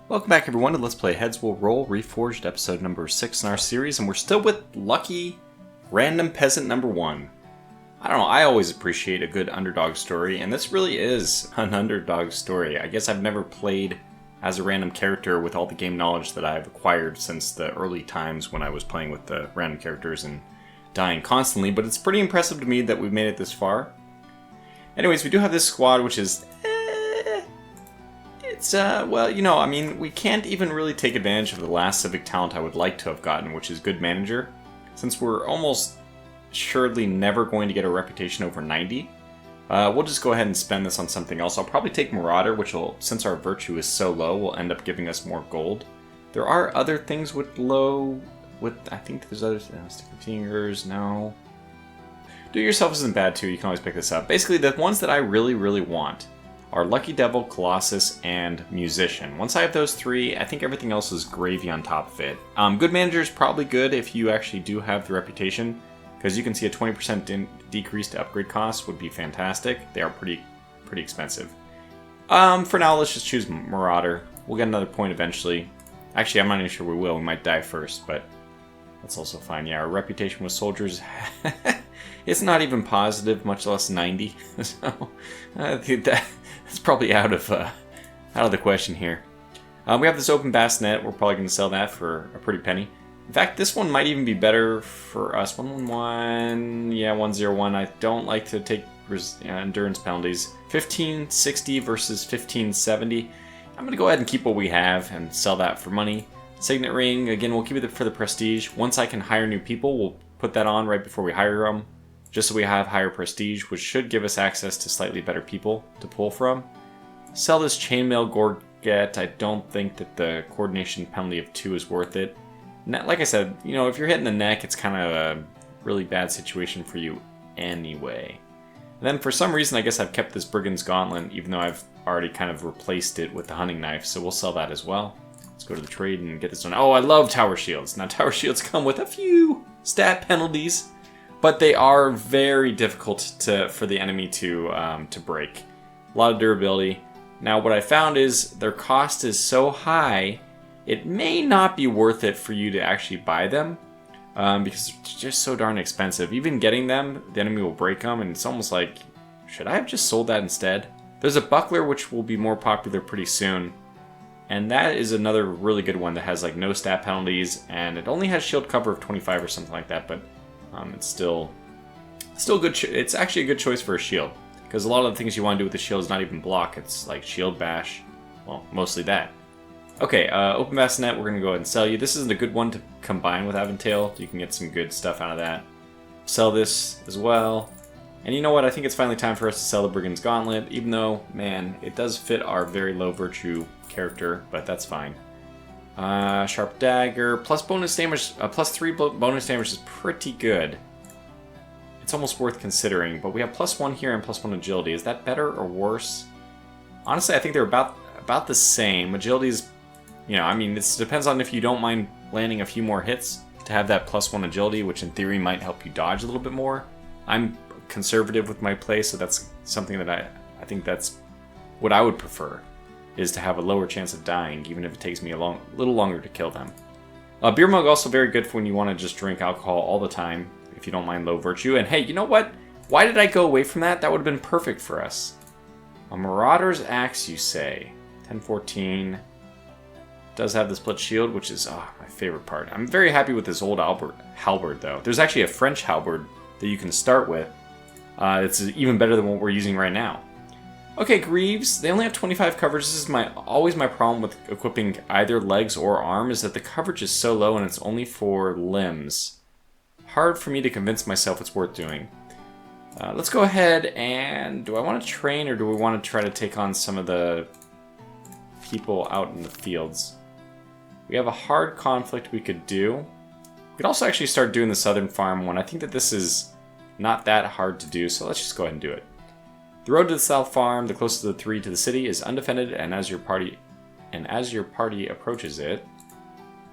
Welcome back everyone to Let's Play Heads Will Roll Reforged episode number 6 in our series, and we're still with lucky random peasant number 1. I don't know, I always appreciate a good underdog story, and this really is an underdog story. I guess I've never played as a random character with all the game knowledge that I've acquired since the early times when I was playing with the random characters and dying constantly, but it's pretty impressive to me that we've made it this far. Anyways, we do have this squad which is well, you know, I mean, we can't even really take advantage of the last civic talent I would like to have gotten, which is Good Manager. Since we're almost assuredly never going to get a reputation over 90, we'll just go ahead and spend this on something else. I'll probably take Marauder, which will, since our virtue is so low, will end up giving us more gold. There are other things with low, I think there's other, Stick of Fingers, no. Do It Yourself isn't bad too, you can always pick this up. Basically, the ones that I really want are Lucky Devil, Colossus, and Musician. Once I have those three, I think everything else is gravy on top of it. Good Manager is probably good if you actually do have the reputation, because you can see a 20% decrease to upgrade costs would be fantastic. They are pretty expensive. For now, let's just choose Marauder. We'll get another point eventually. Actually, I'm not even sure we will. We might die first, but that's also fine. Yeah, our reputation with soldiers, it's not even positive, much less 90. So I think that's probably out of the question here. We have this open bassinet. We're probably going to sell that for a pretty penny. In fact, this one might even be better for us. 111, yeah, 101. I don't like to take endurance penalties. 1560 versus 1570. I'm going to go ahead and keep what we have and sell that for money. Signet ring, again, we'll keep it for the prestige. Once I can hire new people, we'll put that on right before we hire them, just so we have higher prestige, which should give us access to slightly better people to pull from. Sell this chainmail gorget. I don't think that the coordination penalty of 2 is worth it. Like I said, you know, if you're hitting the neck, it's kind of a really bad situation for you anyway. And then for some reason, I guess I've kept this Brigand's Gauntlet, even though I've already kind of replaced it with the hunting knife, so we'll sell that as well. Let's go to the trade and get this one. Oh, I love tower shields. Now, tower shields come with a few stat penalties, but they are very difficult for the enemy to break. A lot of durability. Now, what I found is their cost is so high, it may not be worth it for you to actually buy them, because they're just so darn expensive. Even getting them, the enemy will break them, and it's almost like, should I have just sold that instead? There's a buckler which will be more popular pretty soon. And that is another really good one that has like no stat penalties, and it only has shield cover of 25 or something like that, but it's still good. It's actually a good choice for a shield, because a lot of the things you want to do with the shield is not even block. It's like shield bash, well, mostly that. Okay, open bassinet, we're going to go ahead and sell you. This isn't a good one to combine with Aventail. You can get some good stuff out of that. Sell this as well. And you know what? I think it's finally time for us to sell the Brigand's Gauntlet, even though, man, it does fit our very low virtue character, but that's fine. Sharp Dagger, plus bonus damage, plus 3 bonus damage is pretty good. It's almost worth considering, but we have plus 1 here and plus 1 agility. Is that better or worse? Honestly, I think they're about the same. Agility is, you know, I mean, this depends on if you don't mind landing a few more hits to have that plus 1 agility, which in theory might help you dodge a little bit more. I'm conservative with my play, so that's something that I think that's what I would prefer, is to have a lower chance of dying, even if it takes me a little longer to kill them. Beer mug also very good for when you want to just drink alcohol all the time, if you don't mind low virtue. And hey, you know what? Why did I go away from that? That would have been perfect for us. A Marauder's Axe, you say. 1014. Does have the split shield, which is my favorite part. I'm very happy with this old halberd, though. There's actually a French halberd that you can start with. It's even better than what we're using right now. Okay, Greaves, they only have 25 coverage. This is always my problem with equipping either legs or arm, is that the coverage is so low and it's only for limbs. Hard for me to convince myself it's worth doing. Let's go ahead and, do I want to train or do we want to try to take on some of the people out in the fields? We have a hard conflict we could do. We could also actually start doing the southern farm one. I think that this is not that hard to do, so let's just go ahead and do it. The road to the south farm, the closest of the 3 to the city, is undefended, and as your party approaches it,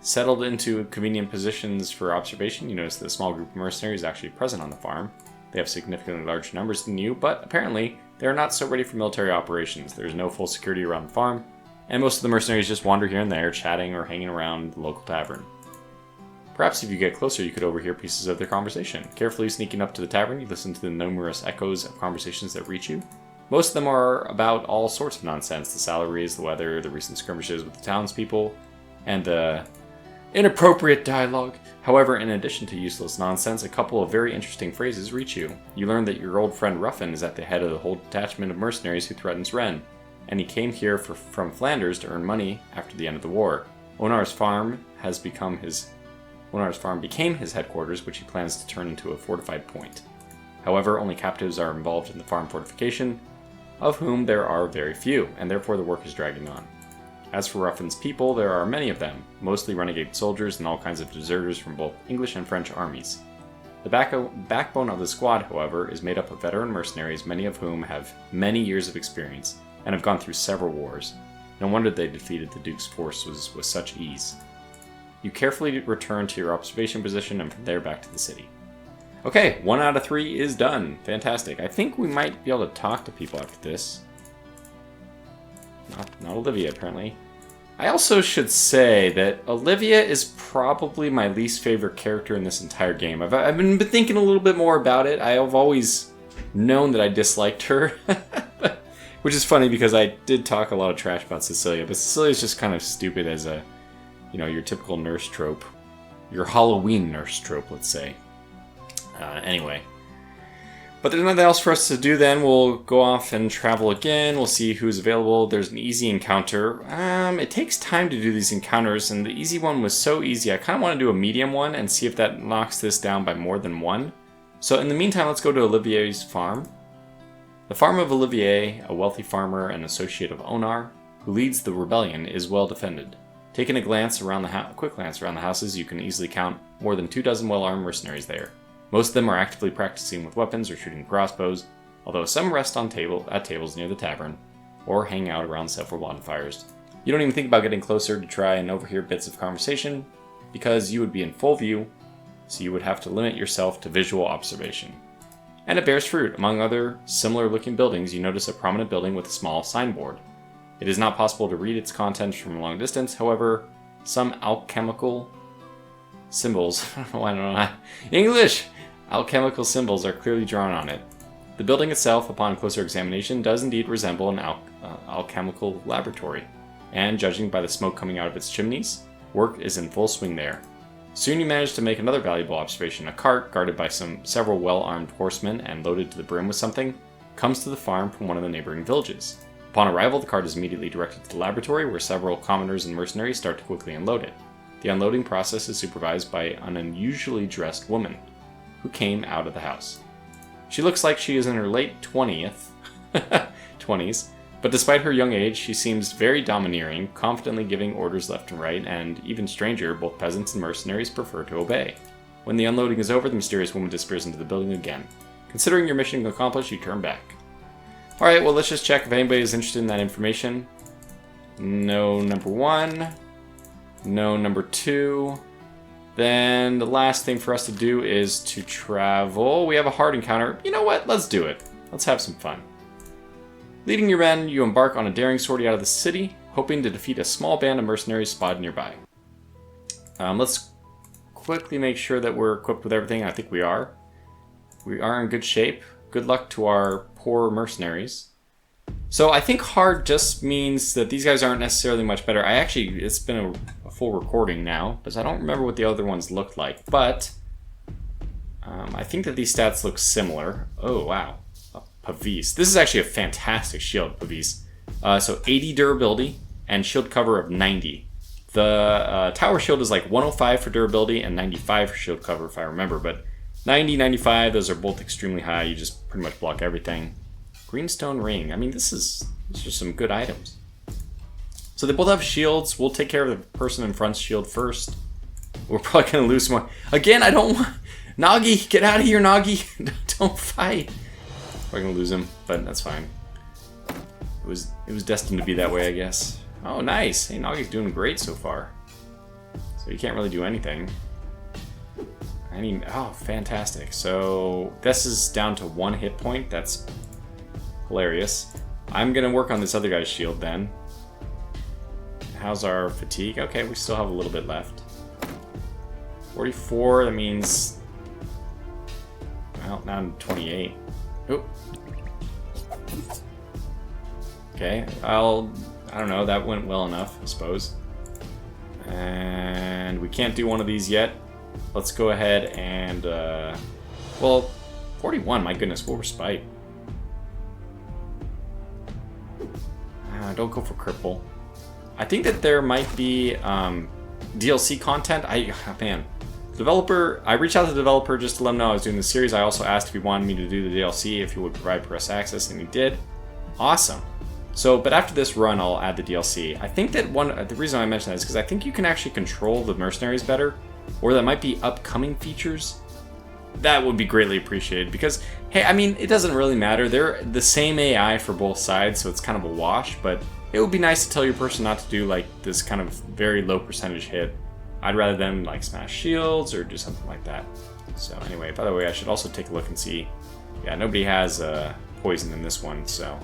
settled into convenient positions for observation, you notice that a small group of mercenaries is actually present on the farm. They have significantly larger numbers than you, but apparently they are not so ready for military operations. There is no full security around the farm. and most of the mercenaries just wander here and there, chatting or hanging around the local tavern. Perhaps if you get closer, you could overhear pieces of their conversation. Carefully sneaking up to the tavern, you listen to the numerous echoes of conversations that reach you. Most of them are about all sorts of nonsense: the salaries, the weather, the recent skirmishes with the townspeople, and the inappropriate dialogue. However, in addition to useless nonsense, a couple of very interesting phrases reach you. You learn that your old friend Ruffin is at the head of the whole detachment of mercenaries who threatens Rennes, and he came here from Flanders to earn money after the end of the war. Onar's farm became his headquarters, which he plans to turn into a fortified point. However, only captives are involved in the farm fortification, of whom there are very few, and therefore the work is dragging on. As for Ruffin's people, there are many of them, mostly renegade soldiers and all kinds of deserters from both English and French armies. The backbone of the squad, however, is made up of veteran mercenaries, many of whom have many years of experience and have gone through several wars. No wonder they defeated the Duke's forces with such ease. You carefully return to your observation position and from there back to the city. Okay, 1 out of 3 is done. Fantastic. I think we might be able to talk to people after this. Not Olivia, apparently. I also should say that Olivia is probably my least favorite character in this entire game. I've been thinking a little bit more about it. I've always known that I disliked her. Which is funny because I did talk a lot of trash about Cecilia, but Cecilia's just kind of stupid as a, your typical nurse trope. Your Halloween nurse trope, let's say. Anyway. But there's nothing else for us to do then. We'll go off and travel again. We'll see who's available. There's an easy encounter. It takes time to do these encounters, and the easy one was so easy. I kind of want to do a medium one and see if that knocks this down by more than 1. So in the meantime, let's go to Olivier's farm. The farm of Olivier, a wealthy farmer and associate of Onar, who leads the rebellion, is well defended. Taking a quick glance around the houses, you can easily count more than 24 well-armed mercenaries there. Most of them are actively practicing with weapons or shooting crossbows, although some rest at tables near the tavern, or hang out around several bonfires. You don't even think about getting closer to try and overhear bits of conversation, because you would be in full view, so you would have to limit yourself to visual observation. And it bears fruit. Among other similar-looking buildings, you notice a prominent building with a small signboard. It is not possible to read its contents from a long distance, however, some alchemical symbols, I don't know, English! Alchemical symbols are clearly drawn on it. The building itself, upon closer examination, does indeed resemble an alchemical laboratory, and judging by the smoke coming out of its chimneys, work is in full swing there. Soon you manage to make another valuable observation. A cart, guarded by several well-armed horsemen and loaded to the brim with something, comes to the farm from one of the neighboring villages. Upon arrival, the cart is immediately directed to the laboratory, where several commoners and mercenaries start to quickly unload it. The unloading process is supervised by an unusually dressed woman, who came out of the house. She looks like she is in her late 20s, but despite her young age, she seems very domineering, confidently giving orders left and right, and even stranger, both peasants and mercenaries prefer to obey. When the unloading is over, the mysterious woman disappears into the building again. Considering your mission accomplished, you turn back. Alright, well, let's just check if anybody is interested in that information. No, number 1. No, number 2. Then the last thing for us to do is to travel. We have a hard encounter. You know what? Let's do it. Let's have some fun. Leading your men, you embark on a daring sortie out of the city, hoping to defeat a small band of mercenaries spotted nearby. Let's quickly make sure that we're equipped with everything. I think we are. We are in good shape. Good luck to our poor mercenaries. So I think hard just means that these guys aren't necessarily much better. It's been a full recording now, because I don't remember what the other ones looked like. But I think that these stats look similar. Oh, wow. Pavis. This is actually a fantastic shield, Pavis. So 80 durability and shield cover of 90. The tower shield is like 105 for durability and 95 for shield cover, if I remember. But 90, 95, those are both extremely high. You just pretty much block everything. Greenstone ring. I mean, these are some good items. So they both have shields. We'll take care of the person in front's shield first. We're probably going to lose more. Again, I don't want... Nagi, get out of here, Nagi. Don't fight. We're going to lose him, but that's fine. It was destined to be that way, I guess. Oh, nice. Hey, Nagi's doing great so far. So you can't really do anything. Oh, fantastic. So this is down to 1 hit point. That's hilarious. I'm going to work on this other guy's shield then. how's our fatigue? Okay, we still have a little bit left. 44, that means... Well, now I'm 28. Oop. Okay, I don't know, that went well enough, I suppose. And we can't do one of these yet. Let's go ahead and, well, 41, my goodness, full respite. Don't go for cripple. I think that there might be DLC content. Man, developer. I reached out to the developer just to let him know I was doing the series. I also asked if he wanted me to do the DLC, if he would provide press access, and he did. Awesome. So, but after this run, I'll add the DLC. I think that the reason I mentioned that is because I think you can actually control the mercenaries better, or that might be upcoming features. That would be greatly appreciated because, hey, I mean, it doesn't really matter. They're the same AI for both sides, so it's kind of a wash, but it would be nice to tell your person not to do, like, this kind of very low percentage hit. I'd rather them, like, smash shields or do something like that. So, anyway, by the way, I should also take a look and see. Yeah, nobody has poison in this one, so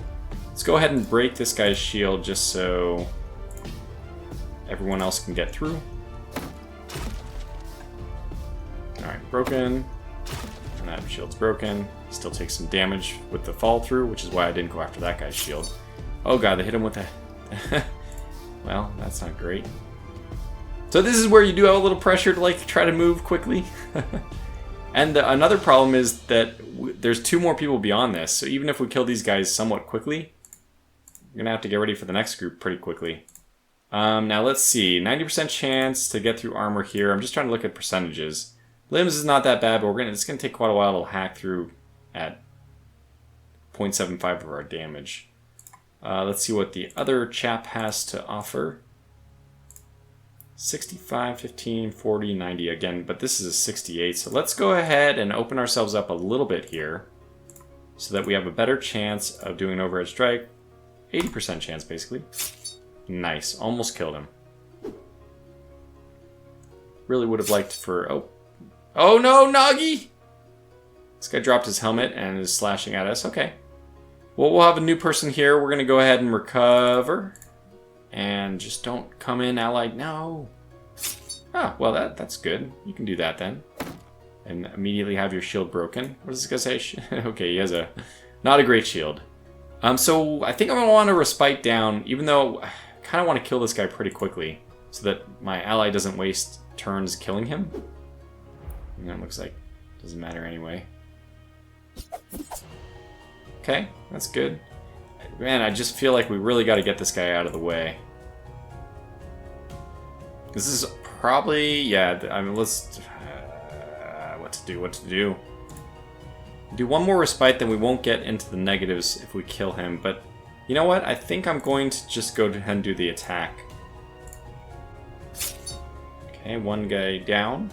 let's go ahead and break this guy's shield just so everyone else can get through. Alright, broken. And that shield's broken. Still takes some damage with the fall through, which is why I didn't go after that guy's shield. Oh god, they hit him with a... Well, that's not great. So this is where you do have a little pressure to like try to move quickly. And another problem is that there's 2 more people beyond this, so even if we kill these guys somewhat quickly, we're gonna have to get ready for the next group pretty quickly. Now let's see, 90% chance to get through armor here. I'm just trying to look at percentages. Limbs is not that bad, but it's going to take quite a while to hack through at 0.75 of our damage. Let's see what the other chap has to offer. 65, 15, 40, 90 again, but this is a 68. So let's go ahead and open ourselves up a little bit here so that we have a better chance of doing an overhead strike. 80% chance, basically. Nice. Almost killed him. Really would have liked for... Oh no, Nagi! This guy dropped his helmet and is slashing at us. Okay. Well, we'll have a new person here. We're going to go ahead and recover. And just don't come in allied. No. Ah, well, that's good. You can do that then. And immediately have your shield broken. What does this guy say? Okay, he has a... Not a great shield. So I think I'm going to want to respite down, even though I kind of want to kill this guy pretty quickly. So that my ally doesn't waste turns killing him. And it looks like it doesn't matter anyway. Okay, that's good. Man, I just feel like we really got to get this guy out of the way. This is probably, yeah, I mean, let's... what to do. Do one more respite, then we won't get into the negatives if we kill him. But you know what? I think I'm going to just go ahead and do the attack. Okay, one guy down.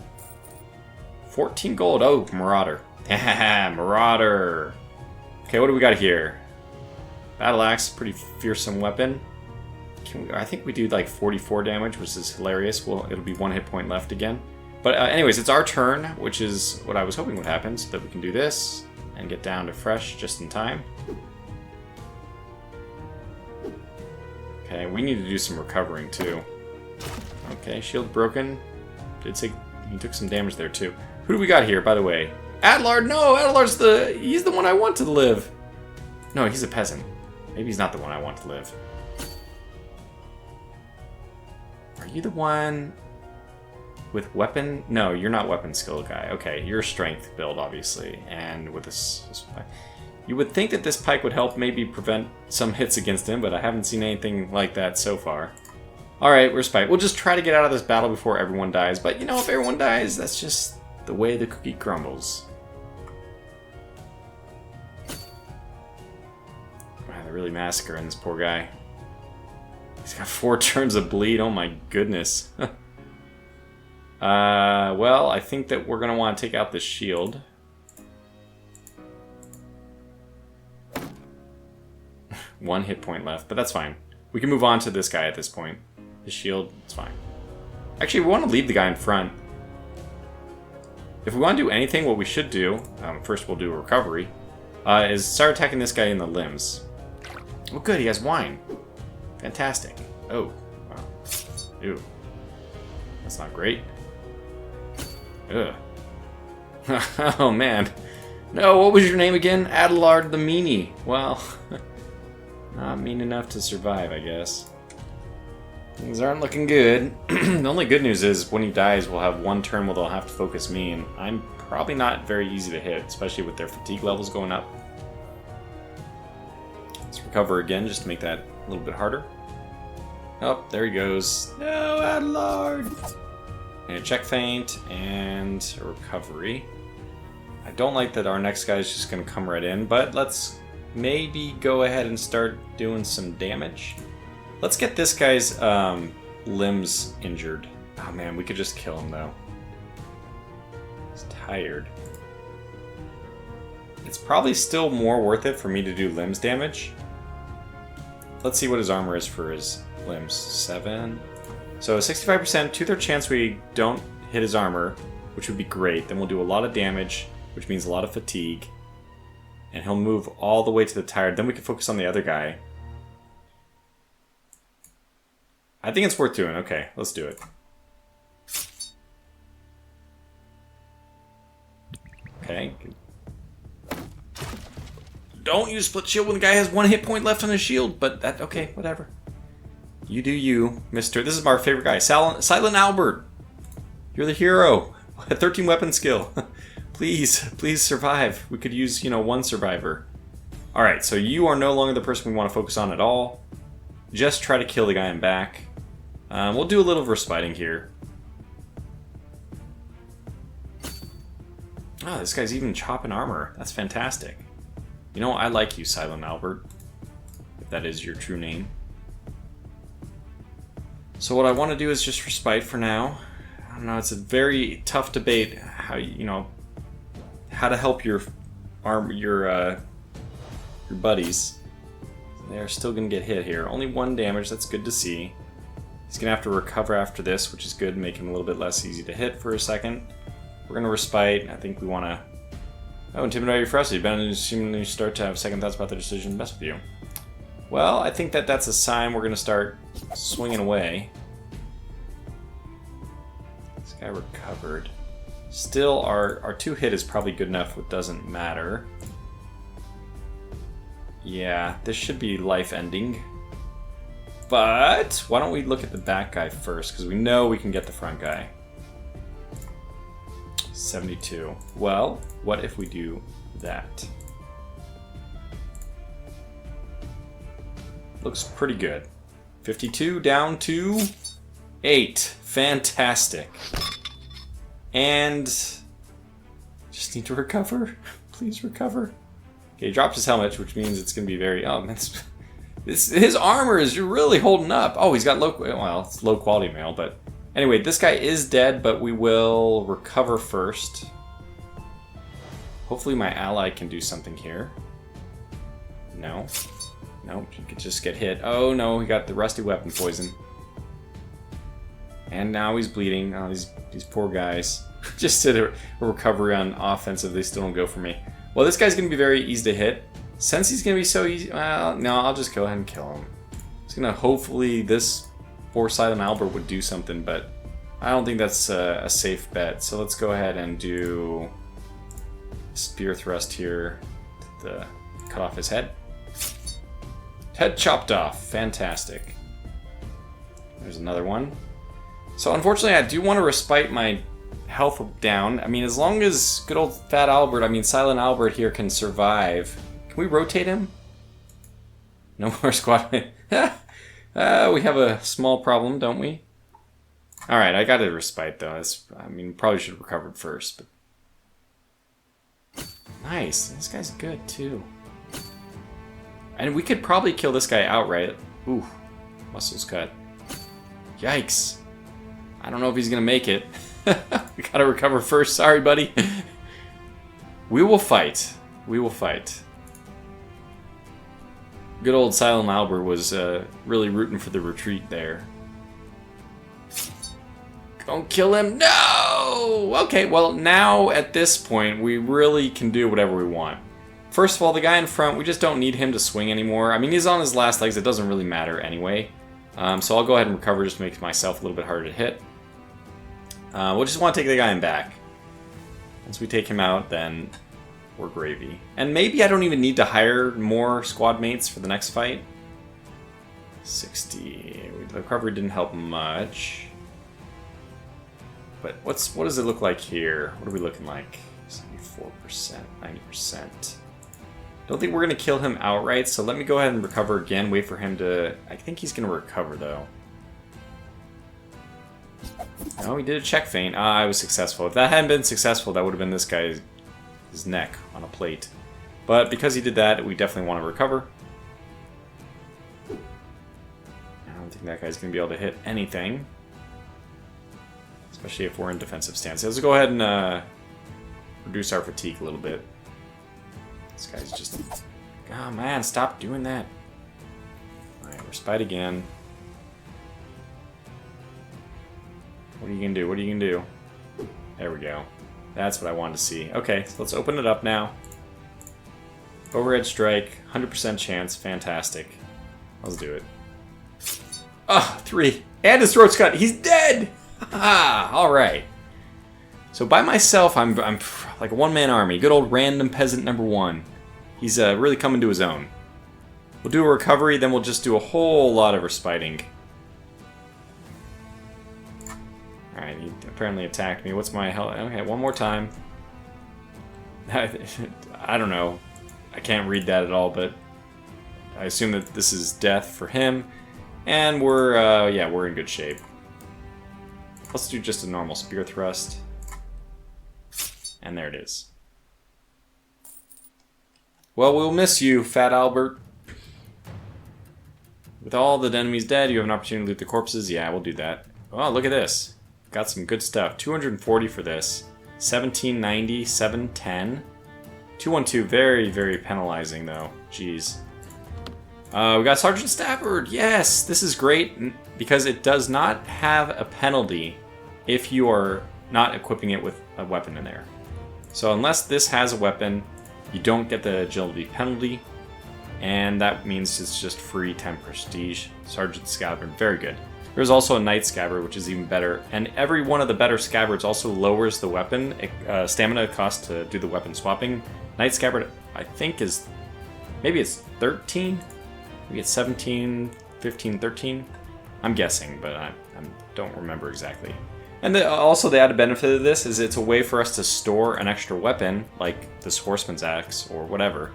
14 gold. Oh, Marauder. Marauder. Okay, what do we got here? Battle Axe, pretty fearsome weapon. I think we do like 44 damage, which is hilarious. Well, it'll be 1 hit point left again. But anyways, it's our turn, which is what I was hoping would happen, so that we can do this and get down to fresh just in time. Okay, we need to do some recovering too. Okay, shield broken. He took some damage there too. Who do we got here, by the way? Adlard, no! Adlard's he's the one I want to live. No, he's a peasant. Maybe he's not the one I want to live. Are you the one with weapon? No, you're not weapon skill guy. Okay, you're strength build, obviously. And with this you would think that this pike would help maybe prevent some hits against him, but I haven't seen anything like that so far. Alright, respite. We'll just try to get out of this battle before everyone dies. But, you know, if everyone dies, that's just the way the cookie crumbles. Wow, they're really massacring this poor guy. He's got 4 turns of bleed. Oh my goodness. Well, I think that we're going to want to take out this shield. One hit point left, but that's fine. We can move on to this guy at this point. His shield, it's fine. Actually, we want to leave the guy in front. If we want to do anything, what we should do, first we'll do a recovery, is start attacking this guy in the limbs. Oh good, he has wine. Fantastic. Oh, wow. Ew. That's not great. Ugh. Oh, man. No, what was your name again? Adelard the Meanie. Well, not mean enough to survive, I guess. Things aren't looking good. The only good news is when he dies, we'll have one turn where they'll have to focus me, and I'm probably not very easy to hit, especially with their fatigue levels going up. Let's recover again just to make that a little bit harder. Oh, there he goes. No, Adelard! And a check feint and a recovery. I don't like that our next guy is just going to come right in, but let's maybe go ahead and start doing some damage. Let's get this guy's limbs injured. Oh man, we could just kill him though. He's tired. It's probably still more worth it for me to do limbs damage. Let's see what his armor is for his limbs. 7. So a 65% 2/3 chance we don't hit his armor, which would be great. Then we'll do a lot of damage, which means a lot of fatigue. And he'll move all the way to the tired. Then we can focus on the other guy. I think it's worth doing. Okay, let's do it. Okay. Don't use split shield when the guy has 1 hit point left on his shield, but that, okay, whatever. You do you, mister. This is our favorite guy, Silent Albert. You're the hero. 13 weapon skill. Please survive. We could use, you know, 1 survivor. Alright, so you are no longer the person we want to focus on at all. Just try to kill the guy in back. We'll do a little respiting here. Oh, this guy's even chopping armor. That's fantastic. You know, I like you, Silent Albert. If that is your true name. So what I want to do is just respite for now. I don't know, it's a very tough debate how, you know, how to help your buddies. They're still going to get hit here. Only 1 damage, that's good to see. He's going to have to recover after this, which is good, make him a little bit less easy to hit for a second. We're going to respite. I think we want to... Oh, intimidate your ferocity. Ben, assuming you start to have second thoughts about the decision to mess with you. Well, I think that's a sign we're going to start swinging away. This guy recovered. Still, our 2 hit is probably good enough. It doesn't matter. Yeah, this should be life-ending. But why don't we look at the back guy first, because we know we can get the front guy. 72. Well, what if we do that? Looks pretty good. 52 down to 8. Fantastic. And just need to recover. Please recover. Okay, he dropped his helmet, which means it's going to be very... Oh, man, his armor is really holding up. Oh, he's got low... Well, it's low quality mail, but... Anyway, this guy is dead, but we will recover first. Hopefully my ally can do something here. No. Nope, he could just get hit. Oh no, he got the rusty weapon poison. And now he's bleeding. Oh, these poor guys. Just did a recovery on offensive, they still don't go for me. Well, this guy's going to be very easy to hit. Since he's going to be so easy... Well, no, I'll just go ahead and kill him. He's going to hopefully... This poor Silent Albert would do something, but I don't think that's a safe bet. So let's go ahead and do... Spear thrust here to cut off his head. Head chopped off. Fantastic. There's another one. So unfortunately, I do want to respite my health down. I mean, as long as good old Fat Albert, I mean Silent Albert here can survive. Can we rotate him? No more squad. We have a small problem, don't we? Alright, I got a respite though. I mean, probably should have recovered first. But... Nice. This guy's good too. And we could probably kill this guy outright. Ooh, muscles cut. Yikes. I don't know if he's gonna make it. We gotta recover first. Sorry, buddy. We will fight. We will fight. Good old Silent Albert was really rooting for the retreat there. Don't kill him. No! Okay, well, now at this point, we really can do whatever we want. First of all, the guy in front, we just don't need him to swing anymore. I mean, he's on his last legs. It doesn't really matter anyway. So I'll go ahead and recover just to make myself a little bit harder to hit. We'll just want to take the guy in back. Once we take him out, then we're gravy. And maybe I don't even need to hire more squad mates for the next fight. 60. The recovery didn't help much. But what does it look like here? What are we looking like? 74%, 90%. Don't think we're going to kill him outright, so let me go ahead and recover again. Wait for him to... I think he's going to recover, though. No, he did a check feint. I was successful. If that hadn't been successful, that would have been this guy's neck on a plate. But because he did that, we definitely want to recover. I don't think that guy's going to be able to hit anything. Especially if we're in defensive stance. Let's go ahead and reduce our fatigue a little bit. This guy's just... Oh man, stop doing that. Alright, respite again. What are you gonna do? What are you gonna do? There we go. That's what I wanted to see. Okay, so let's open it up now. Overhead strike, 100% chance. Fantastic. Let's do it. Ah, 3. And his throat's cut. He's dead! Haha, alright. So by myself, I'm like a one-man army. Good old random peasant number 1. He's really coming to his own. We'll do a recovery, then we'll just do a whole lot of respiting. Alright, he apparently attacked me. What's my health? Okay, one more time. I don't know. I can't read that at all, but I assume that this is death for him. And we're, yeah, we're in good shape. Let's do just a normal spear thrust. And there it is. Well, we'll miss you, Fat Albert. With all the enemies dead, you have an opportunity to loot the corpses. Yeah, we'll do that. Oh, look at this. Got some good stuff. 240 for this. 1790, 710. 212, very, very penalizing though. Jeez. We got Sergeant Stafford. Yes, this is great because it does not have a penalty if you are not equipping it with a weapon in there. So unless this has a weapon, you don't get the agility penalty, and that means it's just free 10 prestige. Sergeant Scabbard, very good. There's also a Knight Scabbard, which is even better, and every one of the better Scabbards also lowers the weapon stamina cost to do the weapon swapping. Knight Scabbard, I think, is maybe it's 13, maybe it's 17, 15, 13. I'm guessing, but I don't remember exactly. And also the added benefit of this is it's a way for us to store an extra weapon, like this Horseman's Axe or whatever.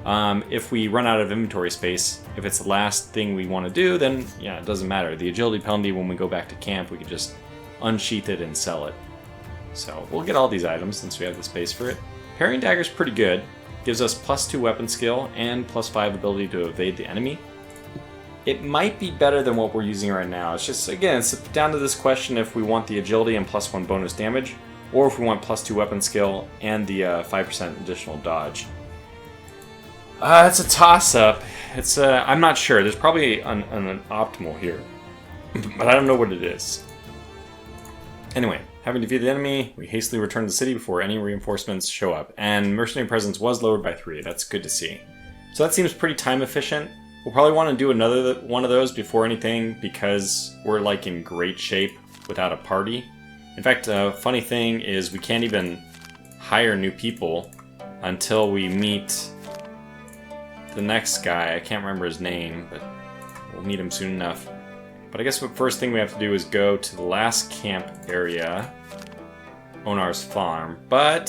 If we run out of inventory space, if it's the last thing we want to do, then yeah, it doesn't matter. The agility penalty, when we go back to camp, we can just unsheath it and sell it. So we'll get all these items since we have the space for it. Parrying Dagger's pretty good. Gives us +2 weapon skill and +5 ability to evade the enemy. It might be better than what we're using right now. It's just, again, it's down to this question if we want the agility and +1 bonus damage, or if we want +2 weapon skill and the 5% additional dodge. It's a toss-up. It's I'm not sure. There's probably an optimal here, but I don't know what it is. Anyway, having defeated the enemy, we hastily return to the city before any reinforcements show up, and mercenary presence was lowered by 3. That's good to see. So that seems pretty time efficient. We'll probably want to do another one of those before anything because we're like in great shape without a party. In fact, a funny thing is we can't even hire new people until we meet the next guy. I can't remember his name, but we'll meet him soon enough. But I guess the first thing we have to do is go to the last camp area, Onar's farm. But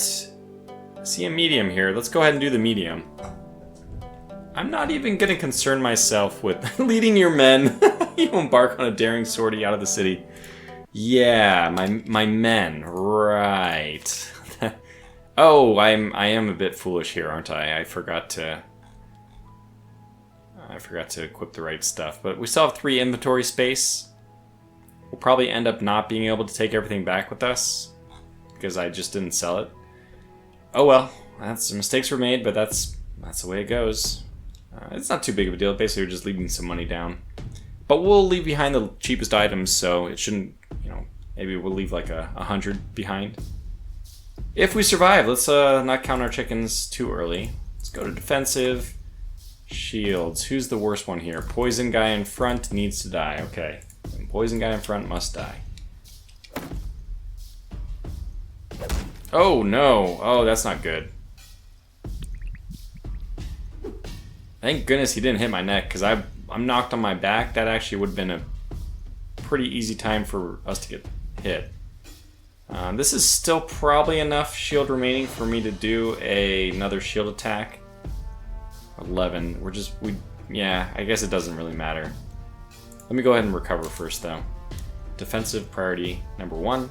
I see a medium here. Let's go ahead and do the medium. I'm not even going to concern myself with leading your men. You embark on a daring sortie out of the city. Yeah, my men. Right. Oh, I am a bit foolish here, aren't I? I forgot to equip the right stuff. But we still have 3 inventory space. We'll probably end up not being able to take everything back with us because I just didn't sell it. Oh well, mistakes were made, but that's the way it goes. It's not too big of a deal. Basically, we're just leaving some money down. But we'll leave behind the cheapest items, so it shouldn't, maybe we'll leave like 100 behind. If we survive, let's not count our chickens too early. Let's go to defensive. Shields. Who's the worst one here? Poison guy in front needs to die. Okay. And poison guy in front must die. Oh, no. Oh, that's not good. Thank goodness he didn't hit my neck, because I'm knocked on my back. That actually would have been a pretty easy time for us to get hit. This is still probably enough shield remaining for me to do another shield attack. 11. Yeah, I guess it doesn't really matter. Let me go ahead and recover first, though. Defensive priority number 1.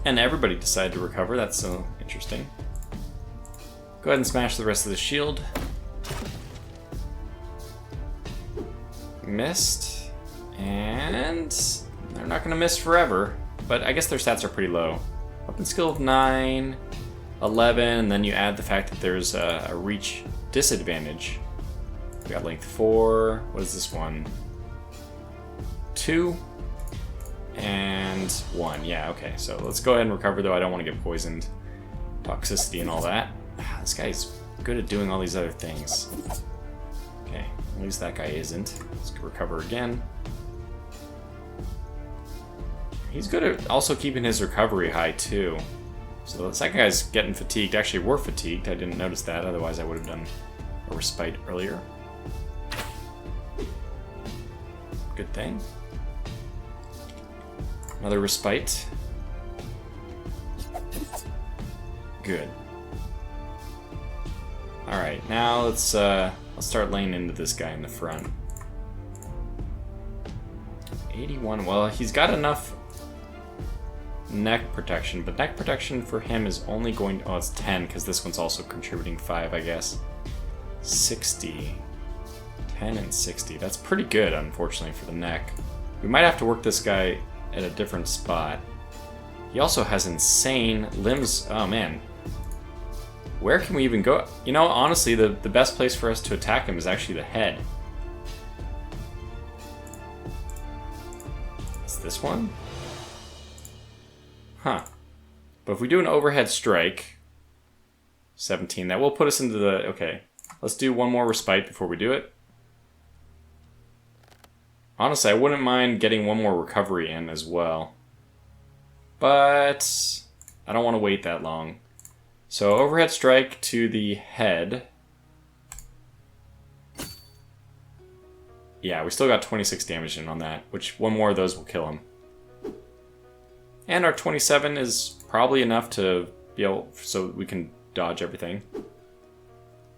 And everybody decided to recover. That's so interesting. Go ahead and smash the rest of the shield. Missed. And they're not going to miss forever. But I guess their stats are pretty low. Weapon skill of 9, 11, and then you add the fact that there's a reach disadvantage. We got length 4. What is this one? 2. And 1. Yeah, okay. So let's go ahead and recover, though. I don't want to get poisoned. Toxicity and all that. This guy's good at doing all these other things. Okay, at least that guy isn't. Let's recover again. He's good at also keeping his recovery high, too. So the second guy's getting fatigued. Actually, we're fatigued. I didn't notice that. Otherwise, I would have done a respite earlier. Good thing. Another respite. Good. Alright, now let's start laying into this guy in the front. 81, well, he's got enough neck protection, but neck protection for him is only going to, oh, it's 10, because this one's also contributing 5, I guess. 60. 10 and 60. That's pretty good, unfortunately, for the neck. We might have to work this guy at a different spot. He also has insane limbs. Oh, man. Where can we even go? You know, honestly, the best place for us to attack him is actually the head. It's this one? Huh. But if we do an overhead strike, 17, that will put us into the... Okay, let's do one more respite before we do it. Honestly, I wouldn't mind getting one more recovery in as well. But I don't want to wait that long. So overhead strike to the head. Yeah, we still got 26 damage in on that, which one more of those will kill him. And our 27 is probably enough to be able, so we can dodge everything.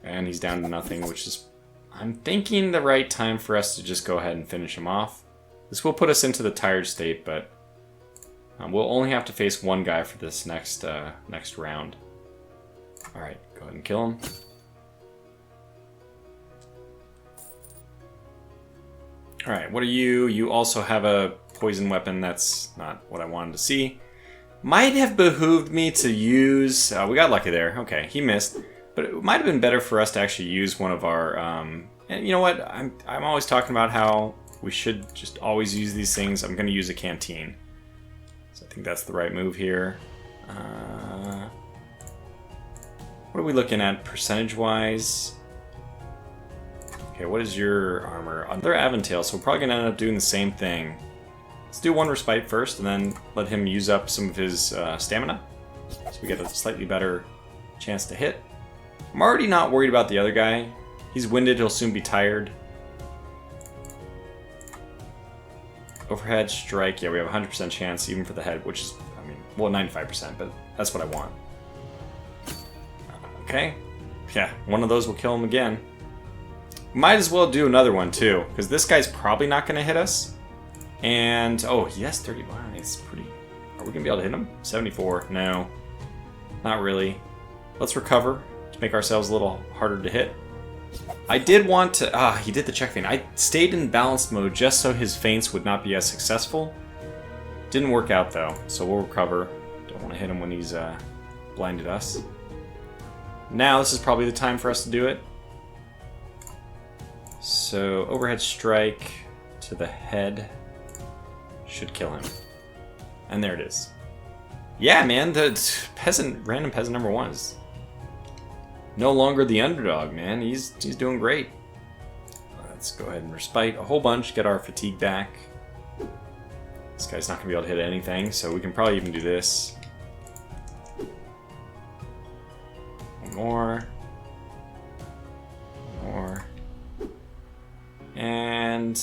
And he's down to nothing, which is, I'm thinking, the right time for us to just go ahead and finish him off. This will put us into the tired state, but we'll only have to face one guy for this next round. Alright, go ahead and kill him. Alright, what are you? You also have a poison weapon. That's not what I wanted to see. Might have behooved me to use... we got lucky there. Okay, he missed. But it might have been better for us to actually use one of our... and you know what? I'm always talking about how we should just always use these things. I'm going to use a canteen. So I think that's the right move here. What are we looking at percentage-wise? Okay, what is your armor? They're Aventail, so we're probably going to end up doing the same thing. Let's do one respite first, and then let him use up some of his stamina. So we get a slightly better chance to hit. I'm already not worried about the other guy. He's winded, he'll soon be tired. Overhead strike, yeah, we have a 100% chance even for the head, which is, I mean, well, 95%, but that's what I want. Okay, yeah, one of those will kill him again. Might as well do another one too, because this guy's probably not going to hit us. And, oh, yes, 31, it's pretty... Are we going to be able to hit him? 74, no. Not really. Let's recover to make ourselves a little harder to hit. I did want to... he did the check feint. I stayed in balanced mode just so his feints would not be as successful. Didn't work out, though, so we'll recover. Don't want to hit him when he's blinded us. Now, this is probably the time for us to do it. So, overhead strike to the head should kill him. And there it is. Yeah, man, the random peasant number 1 is No longer the underdog, man. He's doing great. Let's go ahead and respite a whole bunch, get our fatigue back. This guy's not going to be able to hit anything, so we can probably even do this. One more. One more. And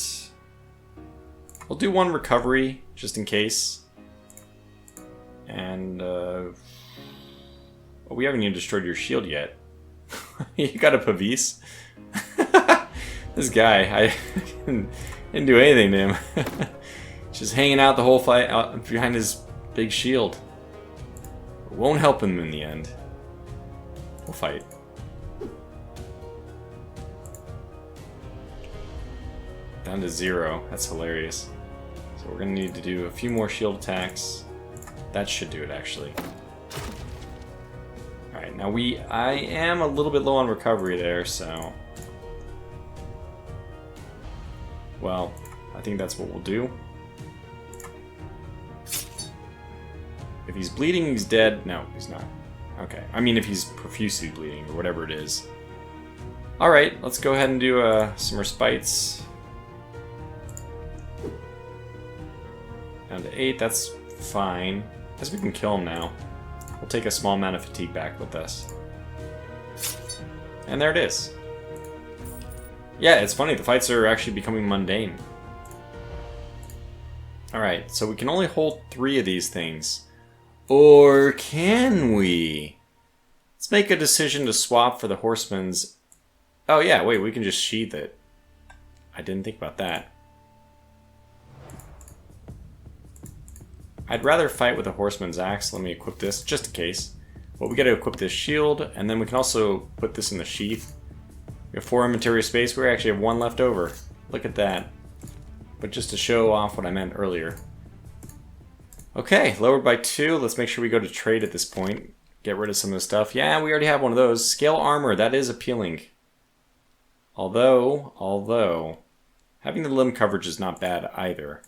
we'll do one recovery, just in case. And, well, we haven't even destroyed your shield yet. You got a Pavis? This guy, I didn't do anything to him. Just hanging out the whole fight out behind his big shield. It won't help him in the end. We'll fight. Down to 0. That's hilarious. So we're going to need to do a few more shield attacks. That should do it, actually. Alright, now I am a little bit low on recovery there, so... Well, I think that's what we'll do. If he's bleeding, he's dead. No, he's not. Okay. I mean, if he's profusely bleeding, or whatever it is. Alright, let's go ahead and do some respites. Down to 8, that's fine. I guess we can kill him now. We'll take a small amount of fatigue back with us. And there it is. Yeah, it's funny, the fights are actually becoming mundane. Alright, so we can only hold 3 of these things. Or can we? Let's make a decision to swap for the horseman's... Oh yeah, wait, we can just sheath it. I didn't think about that. I'd rather fight with a horseman's axe. Let me equip this, just in case. But we gotta equip this shield, and then we can also put this in the sheath. We have 4 inventory space, we actually have 1 left over. Look at that. But just to show off what I meant earlier. Okay, lowered by 2. Let's make sure we go to trade at this point. Get rid of some of the stuff. Yeah, we already have one of those. Scale armor, that is appealing. Although, having the limb coverage is not bad either.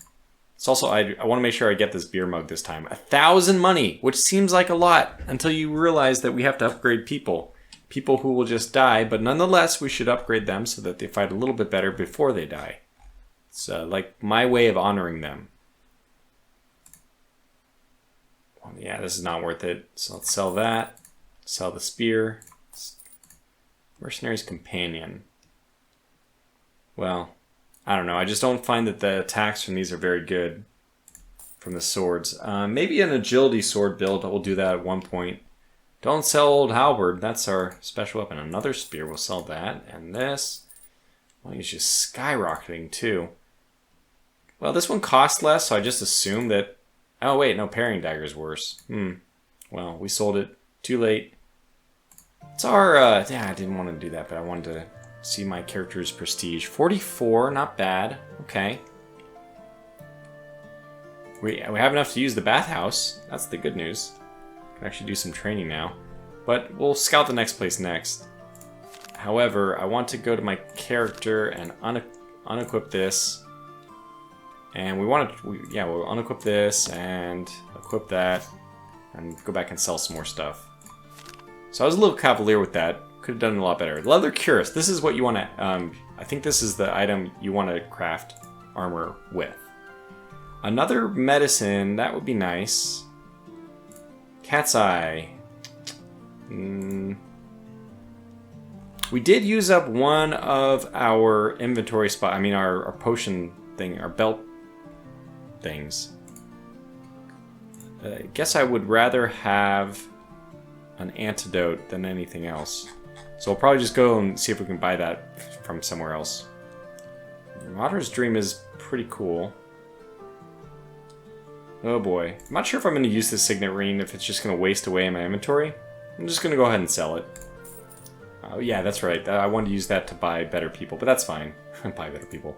It's also, I want to make sure I get this beer mug this time. 1,000 money, which seems like a lot until you realize that we have to upgrade people. People who will just die, but nonetheless, we should upgrade them so that they fight a little bit better before they die. It's like my way of honoring them. Well, yeah, this is not worth it. So let's sell that. Sell the spear. Mercenary's companion. Well, I don't know. I just don't find that the attacks from these are very good from the swords. Maybe an agility sword build. We'll do that at one point. Don't sell old halberd. That's our special weapon. Another spear. We'll sell that. And this. Well, he's just skyrocketing too. Well, this one costs less, so I just assume that... Oh, wait. No, parrying dagger's worse. Well, we sold it. Too late. It's our... yeah, I didn't want to do that, but I wanted to see my character's prestige. 44. Not bad. Okay. We have enough to use the bathhouse. That's the good news. Can actually do some training now. But we'll scout the next place next. However, I want to go to my character and unequip this. And we want to, yeah, we'll unequip this and equip that. And go back and sell some more stuff. So I was a little cavalier with that. Could have done it a lot better. Leather cuirass. This is what you want to, I think this is the item you want to craft armor with. Another medicine, that would be nice. Cat's eye. We did use up one of our inventory spot. I mean, our potion thing, our belt things. I guess I would rather have an antidote than anything else. So we'll probably just go and see if we can buy that from somewhere else. Marauder's Dream is pretty cool. Oh boy. I'm not sure if I'm going to use this signet ring, if it's just going to waste away in my inventory. I'm just going to go ahead and sell it. Oh yeah, that's right. I wanted to use that to buy better people, but that's fine. Buy better people.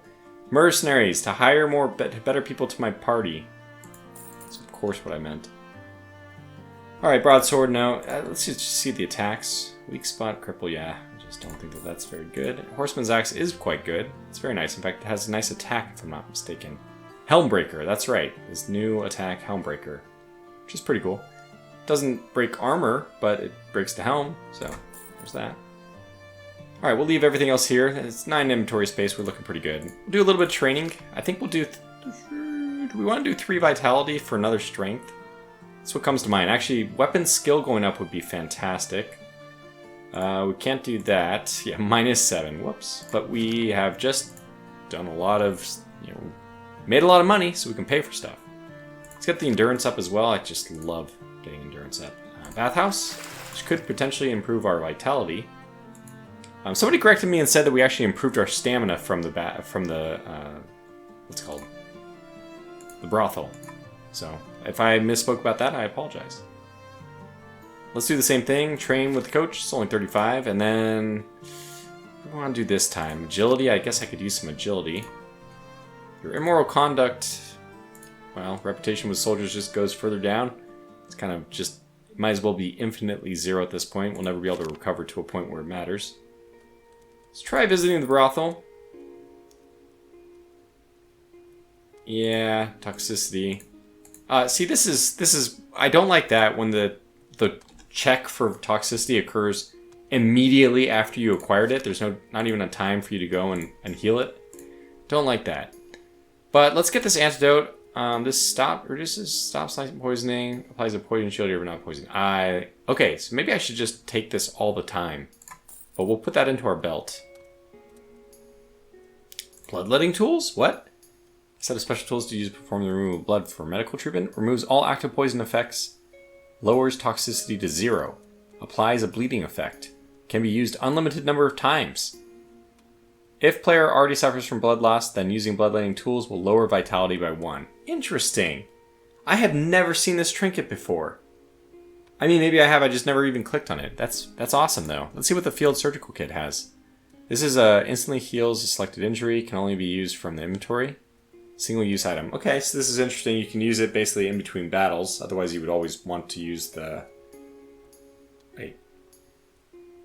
Mercenaries, to hire more better people to my party. That's of course what I meant. Alright, broadsword now. Let's just see the attacks. Weak spot, cripple, yeah. I just don't think that that's very good. Horseman's axe is quite good. It's very nice. In fact, it has a nice attack, if I'm not mistaken. Helmbreaker, that's right. This new attack, Helmbreaker. Which is pretty cool. Doesn't break armor, but it breaks the helm, so There's that. Alright, we'll leave everything else here. It's 9 inventory space. We're looking pretty good. We'll do a little bit of training. I think we'll do... do we want to do 3 vitality for another strength? That's what comes to mind. Actually, weapon skill going up would be fantastic. We can't do that. Yeah, -7. Whoops. But we have just done a lot of... made a lot of money, so we can pay for stuff. Let's get the endurance up as well. I just love getting endurance up. Bathhouse, which could potentially improve our vitality. Somebody corrected me and said that we actually improved our stamina from the what's it called? The brothel. So if I misspoke about that, I apologize. Let's do the same thing. Train with the coach. It's only 35, and then what do I want to do this time? Agility. I guess I could use some agility. Your immoral conduct. Well, reputation with soldiers just goes further down. It's kind of just might as well be infinitely 0 at this point. We'll never be able to recover to a point where it matters. Let's try visiting the brothel. Yeah, toxicity. See, this is I don't like that when the check for toxicity occurs immediately after you acquired it. There's not even a time for you to go and heal it. Don't like that. But let's get this antidote. This stops poisoning, applies a poison shield if you're not poisoned. Okay, so maybe I should just take this all the time. But we'll put that into our belt. Bloodletting tools? What? A set of special tools to use to perform the removal of blood for medical treatment. Removes all active poison effects. Lowers toxicity to 0. Applies a bleeding effect. Can be used unlimited number of times. If player already suffers from blood loss, then using bloodletting tools will lower vitality by 1. Interesting. I have never seen this trinket before. I mean, maybe I have, I just never even clicked on it. That's awesome, though. Let's see what the field surgical kit has. This is instantly heals a selected injury, can only be used from the inventory. Single-use item. Okay, so this is interesting. You can use it basically in between battles. Otherwise, you would always want to use the... Wait.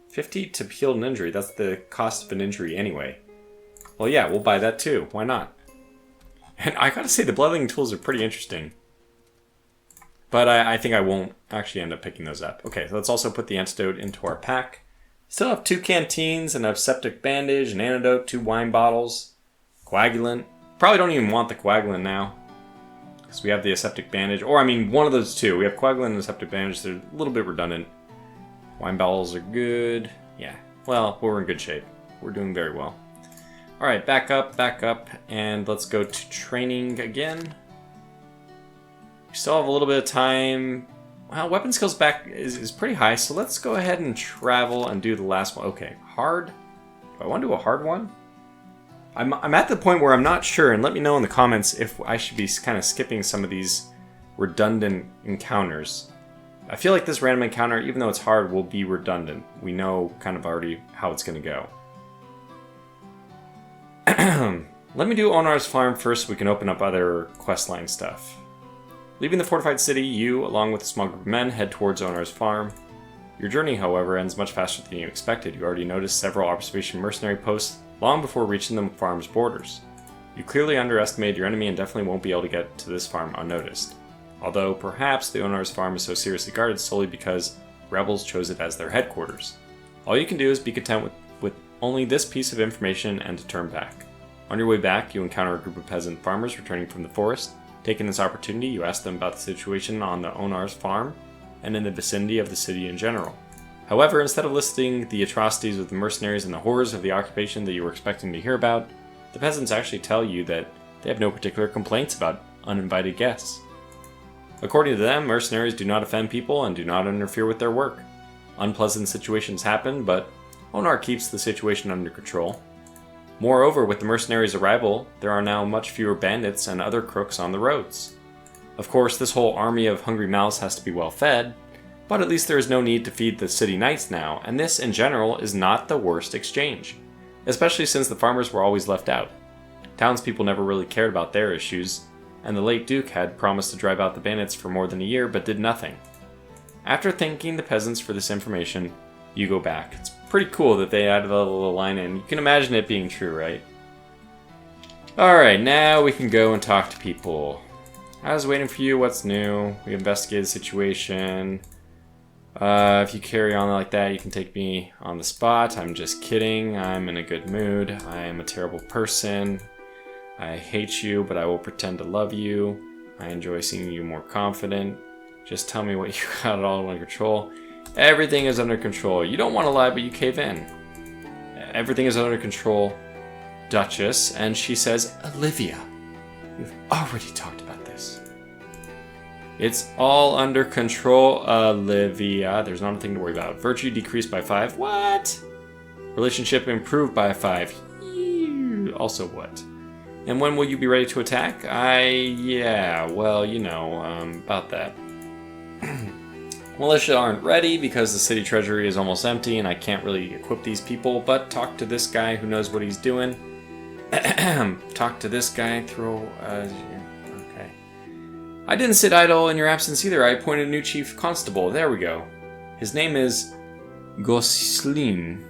50 to heal an injury. That's the cost of an injury anyway. Well, yeah, we'll buy that too. Why not? And I gotta say, the bloodletting tools are pretty interesting. But I think I won't actually end up picking those up. Okay, so let's also put the antidote into our pack. Still have 2 canteens, and a septic bandage, an antidote, 2 wine bottles, coagulant. Probably don't even want the coagulant now. Because we have the aseptic bandage. Or, I mean, one of those two. We have coagulant and aseptic bandage. They're a little bit redundant. Wine bottles are good. Yeah. Well, we're in good shape. We're doing very well. Alright, back up. And let's go to training again. We still have a little bit of time. Well, weapon skills back is pretty high. So let's go ahead and travel and do the last one. Okay, hard. Do I want to do a hard one? I'm at the point where I'm not sure, and let me know in the comments if I should be kind of skipping some of these redundant encounters. I feel like this random encounter, even though it's hard, will be redundant. We know kind of already how it's going to go. Let me do Onar's Farm first so we can open up other questline stuff. Leaving the fortified city, you, along with a small group of men, head towards Onar's Farm. Your journey, however, ends much faster than you expected. You already noticed several observation mercenary posts long before reaching the farm's borders. You clearly underestimated your enemy and definitely won't be able to get to this farm unnoticed. Although, perhaps the Onar's Farm is so seriously guarded solely because rebels chose it as their headquarters. All you can do is be content with only this piece of information and to turn back. On your way back, you encounter a group of peasant farmers returning from the forest. Taking this opportunity, you ask them about the situation on the Onar's Farm and in the vicinity of the city in general. However, instead of listing the atrocities of the mercenaries and the horrors of the occupation that you were expecting to hear about, the peasants actually tell you that they have no particular complaints about uninvited guests. According to them, mercenaries do not offend people and do not interfere with their work. Unpleasant situations happen, but Onar keeps the situation under control. Moreover, with the mercenaries' arrival, there are now much fewer bandits and other crooks on the roads. Of course, this whole army of hungry mouths has to be well fed, but at least there is no need to feed the city knights now, and this, in general, is not the worst exchange, especially since the farmers were always left out. Townspeople never really cared about their issues, and the late Duke had promised to drive out the bandits for more than a year, but did nothing. After thanking the peasants for this information, you go back. It's pretty cool that they added a little line in. You can imagine it being true, right? Alright, now we can go and talk to people. I was waiting for you, what's new? We investigated the situation. If you carry on like that, you can take me on the spot. I'm just kidding. I'm in a good mood. I am a terrible person. I hate you, but I will pretend to love you. I enjoy seeing you more confident. Just tell me what you got it all under control. Everything is under control. You don't want to lie, but you cave in. Everything is under control, Duchess. And she says, Olivia, we've already talked about this. It's all under control, Olivia. There's not a thing to worry about. Virtue decreased by 5. What? Relationship improved by 5. Also what? And when will you be ready to attack? Yeah, well, you know, about that. Militia aren't ready because the city treasury is almost empty and I can't really equip these people, but talk to this guy who knows what he's doing. Talk to this guy, okay. I didn't sit idle in your absence either. I appointed a new chief constable. There we go. His name is Gosklin.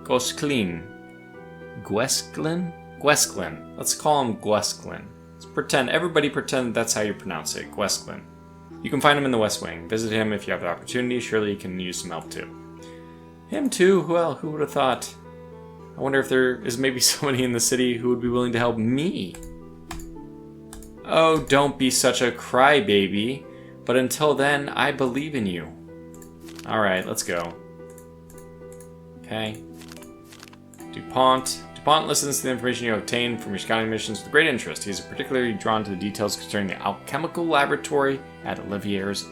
Gwesklin. Let's call him Gwesklin. Everybody pretend that's how you pronounce it. Gwesklin. You can find him in the West Wing. Visit him if you have the opportunity. Surely he can use some help too. Him too? Well, who would have thought? I wonder if there is maybe somebody in the city who would be willing to help me. Oh, don't be such a crybaby. But until then, I believe in you. Alright, let's go. Okay. DuPont listens to the information you have obtained from your scouting missions with great interest. He is particularly drawn to the details concerning the alchemical laboratory at Olivier's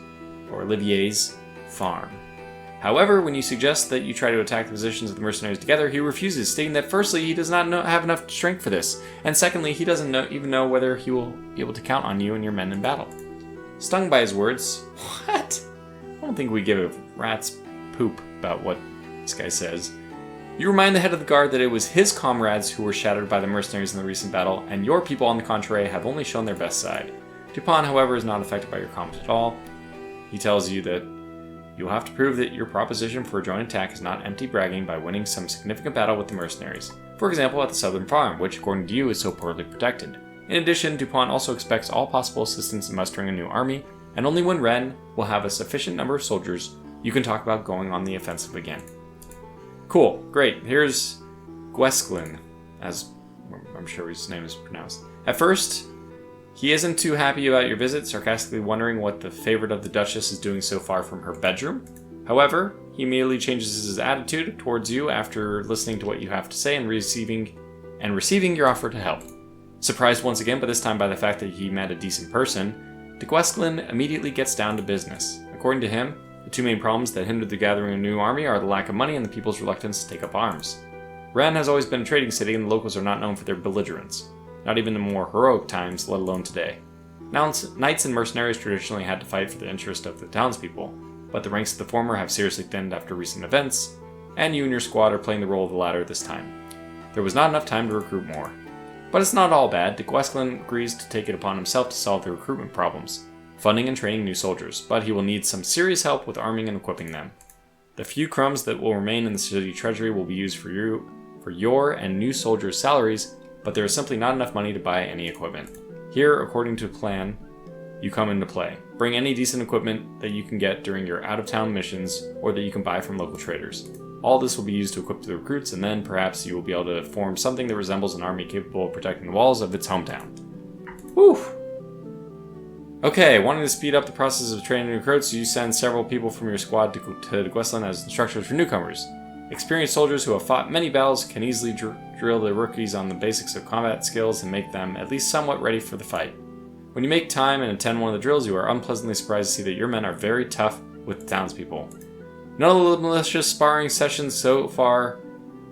farm. However, when you suggest that you try to attack the positions of the mercenaries together, he refuses, stating that firstly, he does not have enough strength for this, and secondly, he doesn't even know whether he will be able to count on you and your men in battle. Stung by his words, what? I don't think we give a rat's poop about what this guy says. You remind the head of the guard that it was his comrades who were shattered by the mercenaries in the recent battle, and your people, on the contrary, have only shown their best side. DuPont, however, is not affected by your comments at all. He tells you that you will have to prove that your proposition for a joint attack is not empty bragging by winning some significant battle with the mercenaries. For example, at the southern farm, which, according to you, is so poorly protected. In addition, DuPont also expects all possible assistance in mustering a new army, and only when Ren will have a sufficient number of soldiers, you can talk about going on the offensive again. Cool, great. Here's Gwesklin, as I'm sure his name is pronounced. At first, he isn't too happy about your visit, sarcastically wondering what the favorite of the Duchess is doing so far from her bedroom. However, he immediately changes his attitude towards you after listening to what you have to say and receiving your offer to help. Surprised once again, but this time by the fact that he met a decent person, de Gwesklin immediately gets down to business. According to him, the two main problems that hinder the gathering of a new army are the lack of money and the people's reluctance to take up arms. Ren has always been a trading city, and the locals are not known for their belligerence. Not even in more heroic times, let alone today. Knights and mercenaries traditionally had to fight for the interest of the townspeople, but the ranks of the former have seriously thinned after recent events, and you and your squad are playing the role of the latter this time. There was not enough time to recruit more. But it's not all bad. De Gwesklin agrees to take it upon himself to solve the recruitment problems, funding and training new soldiers, but he will need some serious help with arming and equipping them. The few crumbs that will remain in the city treasury will be used for your and new soldiers' salaries, but there is simply not enough money to buy any equipment. Here, according to plan, you come into play. Bring any decent equipment that you can get during your out-of-town missions or that you can buy from local traders. All this will be used to equip the recruits, and then perhaps you will be able to form something that resembles an army capable of protecting the walls of its hometown. Whew! Okay, wanting to speed up the process of training recruits, you send several people from your squad to de Gwesklin as instructors for newcomers. Experienced soldiers who have fought many battles can easily drill the rookies on the basics of combat skills and make them at least somewhat ready for the fight. When you make time and attend one of the drills, you are unpleasantly surprised to see that your men are very tough with townspeople. None of the malicious sparring sessions so far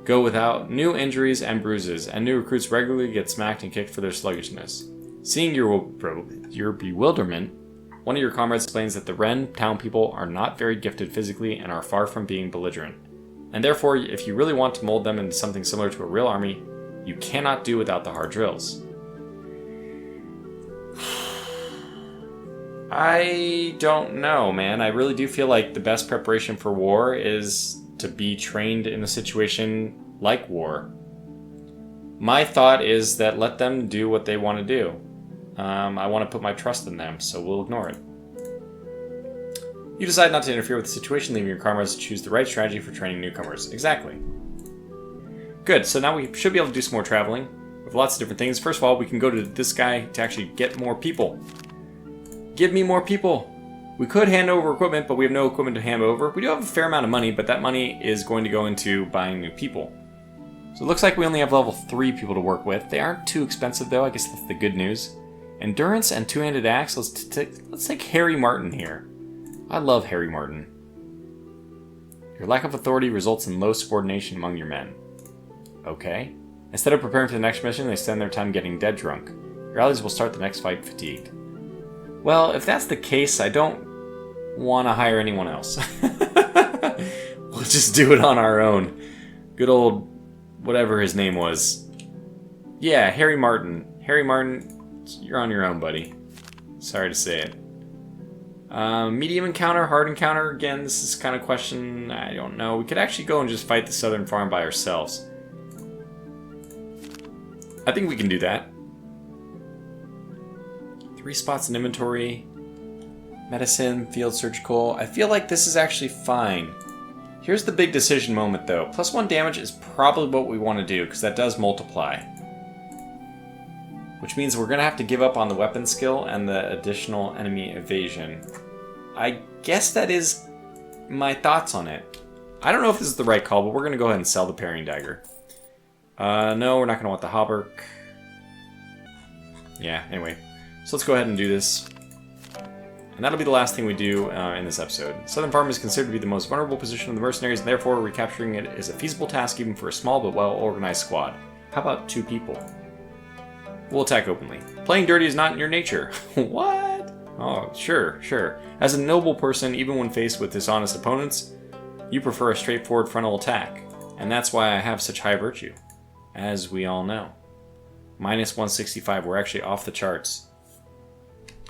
go without new injuries and bruises, and new recruits regularly get smacked and kicked for their sluggishness. Seeing your bewilderment, one of your comrades explains that the Ren town people are not very gifted physically and are far from being belligerent. And therefore, if you really want to mold them into something similar to a real army, you cannot do without the hard drills. I don't know, man. I really do feel like the best preparation for war is to be trained in a situation like war. My thought is that let them do what they want to do. I want to put my trust in them, so we'll ignore it. You decide not to interfere with the situation, leaving your comrades to choose the right strategy for training newcomers. Exactly. Good, so now we should be able to do some more traveling with lots of different things. First of all, we can go to this guy to actually get more people. Give me more people. We could hand over equipment, but we have no equipment to hand over. We do have a fair amount of money, but that money is going to go into buying new people. So it looks like we only have level 3 people to work with. They aren't too expensive, though. I guess that's the good news. Endurance and two-handed axe. Let's take Harry Martin here. I love Harry Martin. Your lack of authority results in low subordination among your men. Okay. Instead of preparing for the next mission, they spend their time getting dead drunk. Your allies will start the next fight fatigued. Well, if that's the case, I don't want to hire anyone else. We'll just do it on our own. Good old whatever his name was. Yeah, Harry Martin. Harry Martin, you're on your own, buddy. Sorry to say it. Medium encounter, hard encounter. Again, this is kind of question, I don't know. We could actually go and just fight the southern farm by ourselves. I think we can do that. 3 spots in inventory. Medicine, field surgical. I feel like this is actually fine. Here's the big decision moment, though. +1 damage is probably what we want to do, because that does multiply. Which means we're going to have to give up on the weapon skill and the additional enemy evasion. I guess that is my thoughts on it. I don't know if this is the right call, but we're going to go ahead and sell the parrying dagger. No, we're not going to want the hauberk. Yeah, anyway. So let's go ahead and do this. And that'll be the last thing we do in this episode. Southern Farm is considered to be the most vulnerable position of the mercenaries, and therefore recapturing it is a feasible task even for a small but well-organized squad. How about 2 people? We'll attack openly. Playing dirty is not in your nature. What? Oh, sure. As a noble person, even when faced with dishonest opponents, you prefer a straightforward frontal attack. And that's why I have such high virtue. As we all know. -165, we're actually off the charts.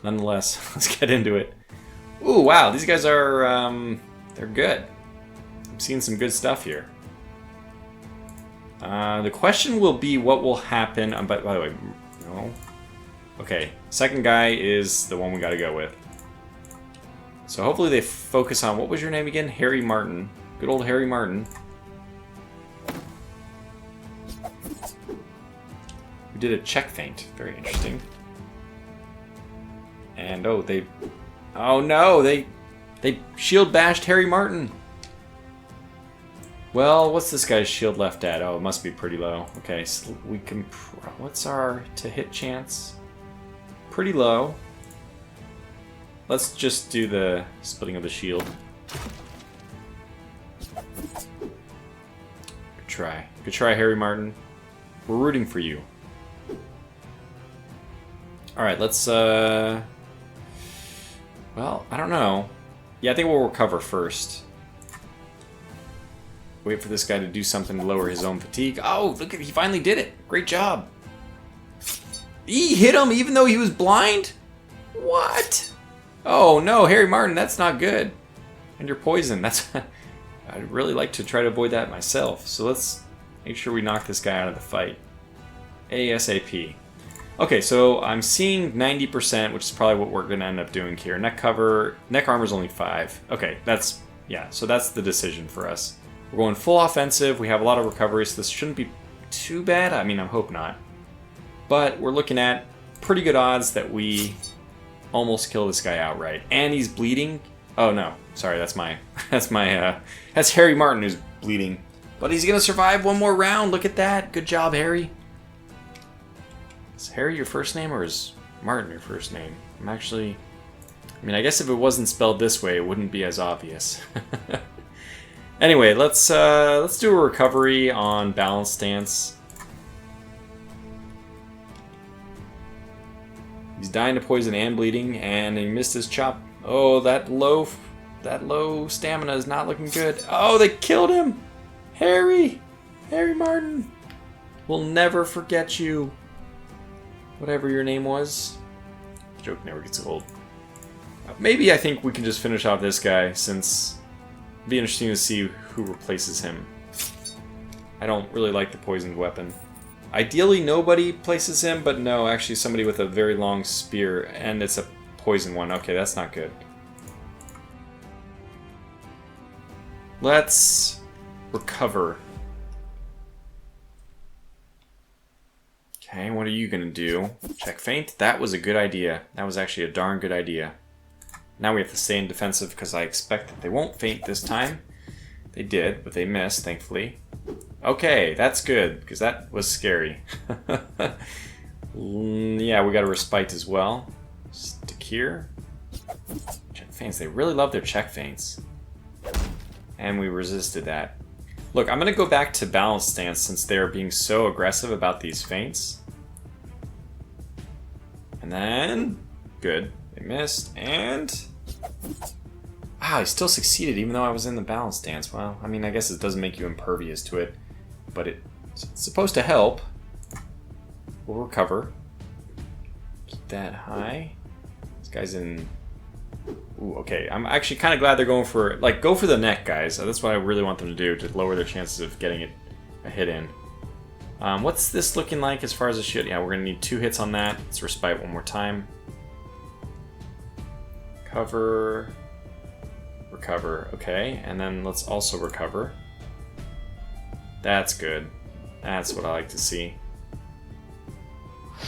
Nonetheless, let's get into it. Ooh, wow, these guys are, they're good. I'm seeing some good stuff here. The question will be what will happen, by the way, no. Okay, second guy is the one we gotta go with. So hopefully they focus on, what was your name again? Harry Martin. Good old Harry Martin. We did a check feint, very interesting. And oh no, they shield bashed Harry Martin. Well, what's this guy's shield left at? Oh, it must be pretty low. Okay, so we can, what's our to hit chance? Pretty low. Let's just do the splitting of the shield. Good try, Harry Martin. We're rooting for you. Alright, let's, well, I don't know. Yeah, I think we'll recover first. Wait for this guy to do something to lower his own fatigue. Oh, look at, he finally did it. Great job. He hit him even though he was blind? What? Oh no, Harry Martin, that's not good. And you're poisoned. That's, I'd really like to try to avoid that myself. So let's make sure we knock this guy out of the fight. ASAP. Okay, so I'm seeing 90%, which is probably what we're going to end up doing here. Neck armor is only 5. Okay, that's, yeah, so that's the decision for us. We're going full offensive. We have a lot of recovery, so this shouldn't be too bad. I mean, I hope not. But we're looking at pretty good odds that we almost kill this guy outright. And he's bleeding. Oh no, sorry, that's Harry Martin who's bleeding. But he's gonna survive one more round. Look at that. Good job, Harry. Is Harry your first name or is Martin your first name? I mean, I guess if it wasn't spelled this way, it wouldn't be as obvious. Anyway, let's do a recovery on balance stance. He's dying to poison and bleeding, and he missed his chop. Oh, that low stamina is not looking good. Oh, they killed him! Harry Martin! We'll never forget you. Whatever your name was. The joke never gets old. Maybe I think we can just finish off this guy, since it'd be interesting to see who replaces him. I don't really like the poisoned weapon. Ideally, nobody places him, but no, actually somebody with a very long spear, and it's a poison one. Okay, that's not good. Let's recover. Okay, what are you gonna do? Check feint? That was a good idea. That was actually a darn good idea. Now we have to stay in defensive because I expect that they won't feint this time. They did, but they missed, thankfully. Okay, that's good, because that was scary. Yeah, we got a respite as well. Stick here. Check feints. They really love their check feints. And we resisted that. Look, I'm going to go back to balanced stance since they're being so aggressive about these feints. And then... Good. They missed, and... Wow, I still succeeded even though I was in the balanced stance. Well, I mean, I guess it doesn't make you impervious to it, but it's supposed to help. We'll recover. Keep that high. This guy's in... Ooh, okay. I'm actually kind of glad they're going for... Like, go for the neck, guys. That's what I really want them to do, to lower their chances of getting a hit in. What's this looking like as far as a shield? Yeah, we're going to need 2 hits on that. Let's respite one more time. Cover... Recover, okay, and then let's also recover. That's good. That's what I like to see.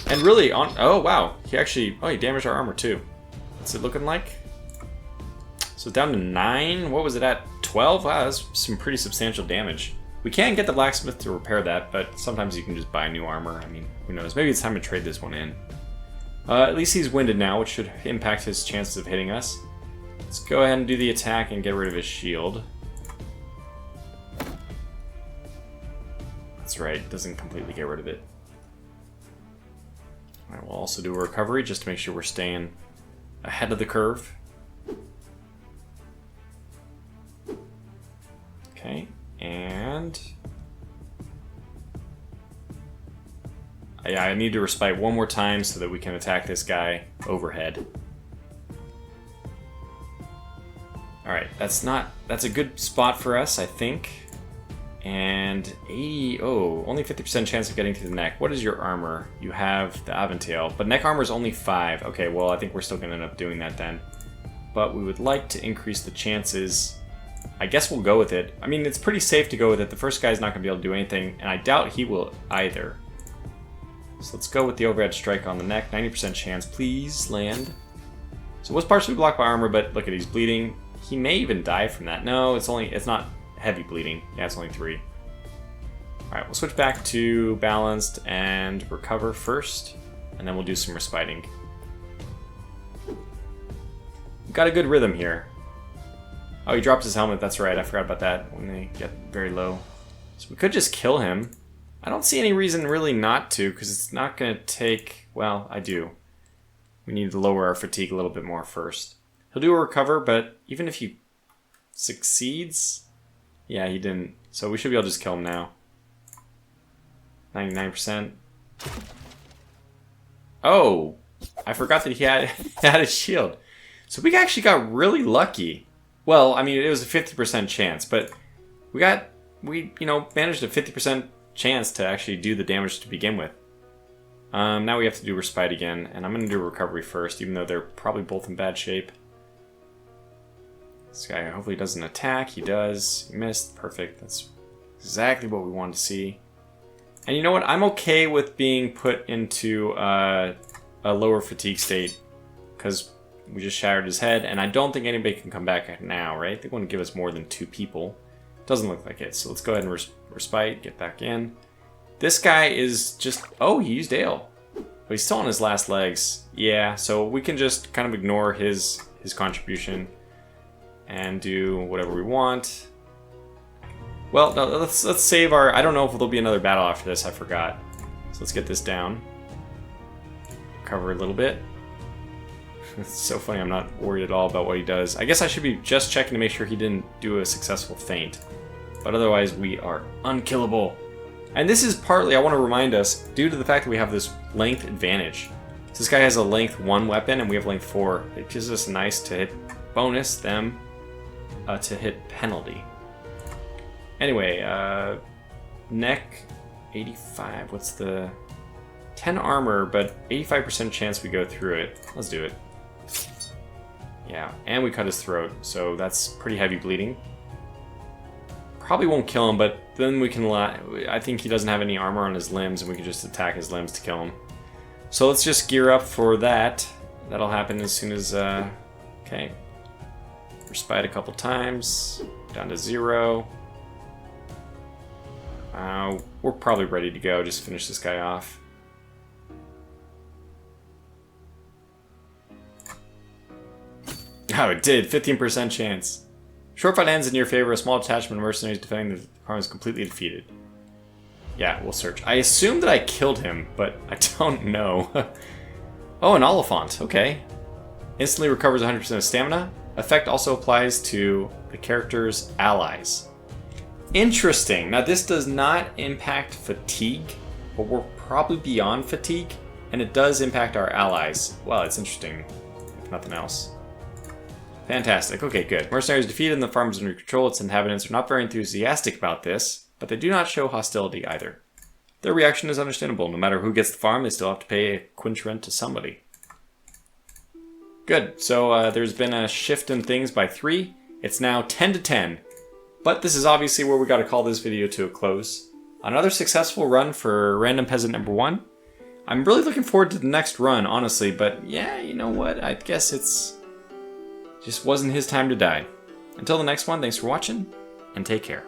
And really, oh wow, he damaged our armor too. What's it looking like? So down to 9, what was it at? 12? Wow, that's some pretty substantial damage. We can get the blacksmith to repair that, but sometimes you can just buy new armor. I mean, who knows, maybe it's time to trade this one in. At least he's winded now, which should impact his chances of hitting us. Let's go ahead and do the attack and get rid of his shield. That's right, it doesn't completely get rid of it. Alright, we'll also do a recovery just to make sure we're staying ahead of the curve. Okay, and... Yeah, I need to respite one more time so that we can attack this guy overhead. Alright, that's a good spot for us, I think. And only 50% chance of getting to the neck. What is your armor? You have the Aventail, but neck armor is only 5. Okay, well, I think we're still going to end up doing that then. But we would like to increase the chances. I guess we'll go with it. I mean, it's pretty safe to go with it. The first guy's not going to be able to do anything, and I doubt he will either. So let's go with the overhead strike on the neck. 90% chance. Please land. So it was partially blocked by armor, but look at, he's bleeding. He may even die from that. No, it's not heavy bleeding. Yeah, it's only 3. Alright, we'll switch back to balanced and recover first, and then we'll do some respiting. We've got a good rhythm here. Oh, he dropped his helmet, that's right, I forgot about that when they get very low. So we could just kill him. I don't see any reason really not to, because it's not going to take... Well, I do. We need to lower our fatigue a little bit more first. He'll do a recover, but even if he succeeds... Yeah, he didn't. So we should be able to just kill him now. 99%. Oh! I forgot that he had a shield. So we actually got really lucky. Well, I mean, it was a 50% chance, but we managed a 50% chance to actually do the damage to begin with. Now we have to do respite again, and I'm going to do recovery first, even though they're probably both in bad shape. This guy hopefully doesn't attack. He does. He missed. Perfect. That's exactly what we wanted to see. And you know what? I'm okay with being put into a lower fatigue state because we just shattered his head, and I don't think anybody can come back now, right? They wouldn't give us more than 2 people. Doesn't look like it. So let's go ahead and respite. Get back in. This guy is just... Oh, he used ale. But he's still on his last legs. Yeah, so we can just kind of ignore his contribution and do whatever we want. Well, no, let's save our... I don't know if there'll be another battle after this. I forgot. So let's get this down. Cover a little bit. It's so funny. I'm not worried at all about what he does. I guess I should be just checking to make sure he didn't do a successful feint. But otherwise, we are unkillable. And this is partly, I want to remind us, due to the fact that we have this length advantage. So this guy has a length 1 weapon, and we have length 4. It gives us a nice to hit bonus, them to hit penalty. Anyway, neck 85. What's the 10 armor, but 85% chance we go through it. Let's do it. Yeah, and we cut his throat, so that's pretty heavy bleeding. Probably won't kill him, but then we can... I think he doesn't have any armor on his limbs, and we can just attack his limbs to kill him. So let's just gear up for that. That'll happen as soon as... okay. Respite a couple times. Down to 0. We're probably ready to go. Just finish this guy off. Oh, it did. 15% chance. Short fight ends in your favor. A small detachment of mercenaries defending the farm is completely defeated. Yeah, we'll search. I assume that I killed him, but I don't know. Oh, an Oliphant. Okay. Instantly recovers 100% of stamina. Effect also applies to the character's allies. Interesting. Now, this does not impact fatigue, but we're probably beyond fatigue, and it does impact our allies. Well, it's interesting, if nothing else. Fantastic. Okay, good. Mercenaries defeated and the farm is under control. Its inhabitants are not very enthusiastic about this, but they do not show hostility either. Their reaction is understandable. No matter who gets the farm, they still have to pay a quinch rent to somebody. Good. So there's been a shift in things by 3. It's now 10 to 10. But this is obviously where we got to call this video to a close. Another successful run for Random Peasant number 1. I'm really looking forward to the next run, honestly, but yeah, you know what? I guess it's just wasn't his time to die. Until the next one, thanks for watching, and take care.